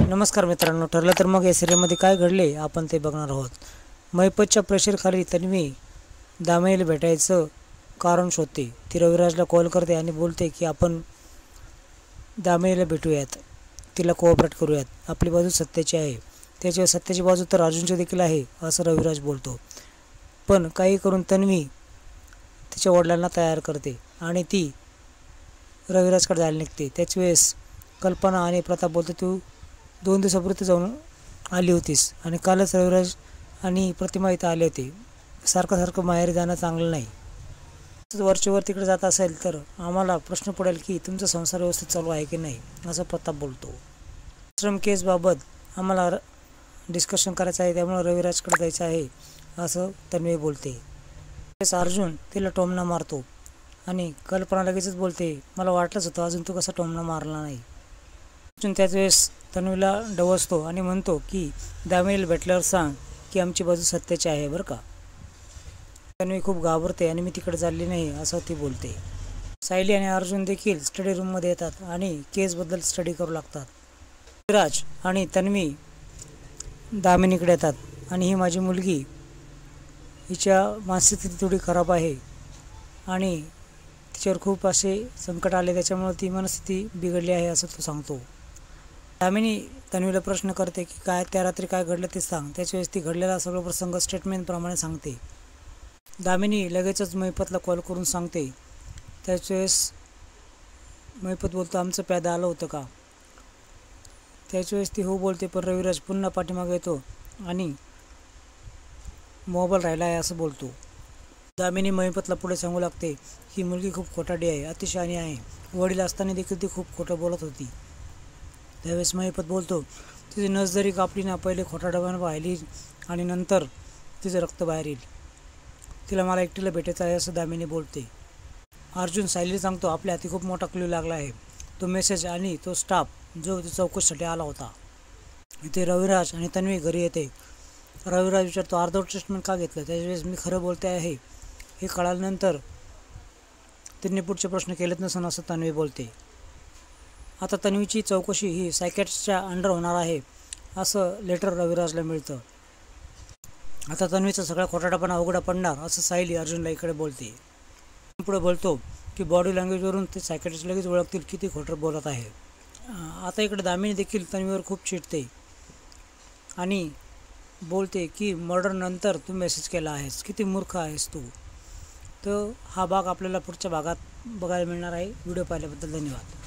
नमस्कार मित्रांनो, ठरलं तर मग या सिरियलमध्ये काय घडले आपण ते बघणार आहोत. महिपतच्या प्रेशरखाली तन्वी दामिनीला भेटायचं कारण शोधते. ती रविराजला कॉल करते आणि बोलते की आपण दामिनीला भेटूयात, तिला कोऑपरेट करूयात. आपली बाजू सत्याची आहे, त्याची सत्याची बाजू तर अर्जुनची देखील आहे असं रविराज बोलतो. पण काही करून तन्वी तिच्या वडिलांना तयार करते आणि ती रविराजकडे जायला निघते. त्याच वेळेस कल्पना आणि प्रताप बोलते, तू 2 दिवसापूर्वी जाऊन आली होतीस आणि कालच रविराज आणि प्रतिमा इथं आले होते. सारखं माहेरी जाणं चांगलं नाही. वरचेवर तिकडे जात असेल तर आम्हाला प्रश्न पडेल की तुमचा संसार व्यवस्थित चालू आहे की नाही, असं प्रताप बोलतो. आश्रम केसबाबत आम्हाला डिस्कशन करायचं आहे, त्यामुळे रविराजकडे जायचं आहे असं तन्वी बोलते. अर्जुन तिला टोमणा मारतो आणि कल्पना लगेचच बोलते, मला वाटलंच होतं अजून तू कसा टोमणा मारला नाही. अर्जुन त्याच वेळेस तन्वीला डवसतो आणि म्हणतो की दामिनीला भेटल्यावर सांग की आमची बाजू सत्याची आहे बरं का. तन्वी खूप घाबरते आणि मी तिकडे चालली नाही असं ती बोलते. सायली आणि अर्जुन देखील स्टडी रूममध्ये येतात आणि केसबद्दल स्टडी करू लागतात. रविराज आणि तन्वी दामिनीकडे येतात आणि ही माझी मुलगी, हिच्या मानसिक स्थिती थोडी खराब आहे आणि तिच्यावर खूप असे संकट आले, त्याच्यामुळे ती मनस्थिती बिघडली आहे असं तो सांगतो. दामिनी तन्वीला प्रश्न करते की काय त्या रात्री काय घडलं ते सांग. त्याच्या वेळेस ती घडलेला सगळं प्रसंग स्टेटमेंटप्रमाणे सांगते. दामिनी लगेचच महिपतला कॉल करून सांगते. त्याच वेळेस महिपत बोलतो, आमचं प्यादा आलं होतं का. त्याच वेळेस ती हो बोलते, पण रविराज पुन्हा पाठीमागे येतो आणि मोबाईल राहिला आहे असं बोलतो. दामिनी महिपतला पुढे सांगू लागते, ही मुलगी खूप खोटाडी आहे, अतिशहाणी आहे. वडील असताना देखील ती खूप खोटं बोलत होती. त्यावेळेस महिपत बोलतो, तिची नस जरी कापली ना, पहिले खोटारडेपणा पाहिली आणि नंतर तिचं रक्त बाहेर येईल. तिला मला एकटीला भेटायचं आहे असं दामिनी बोलते. अर्जुन सायलीला सांगतो, आपल्या हाती खूप मोठा क्लू लागला आहे. तो मेसेज आणि तो स्टाफ जो चौकशीसाठी आला होता. इथे रविराज आणि तन्वी घरी येते. रविराज विचारतो, अर्धवट ट्रीटमेंट का घेतलं. त्यावेळेस मी खरं बोलते आहे हे कळाल्यानंतर त्यांनी पुढचे प्रश्न केलेच नसन असं तन्वी बोलते. आता तन्वीची चौकशी ही सायकॅट्रिस्टच्या अंडर होणार आहे असं लेटर रविराजला मिळतं. आता तन्वीचा सगळा खोटारडेपणा उघडा पडणार असं सायली अर्जुनला इकडे बोलते. पुढे बोलतो की बॉडी लँग्वेजवरून ते सायकॅट्रिस्ट लगेच ओळखतील की ती खोटं बोलत आहे. आता इकडे दामिनी देखील तन्वीवर खूप चिडते आणि बोलते की मर्डर नंतर तू मेसेज केला आहेस, किती मूर्ख आहेस तू. तर हा भाग आपल्याला पुढच्या भागात बघायला मिळणार आहे. व्हिडिओ पाहिल्याबद्दल धन्यवाद.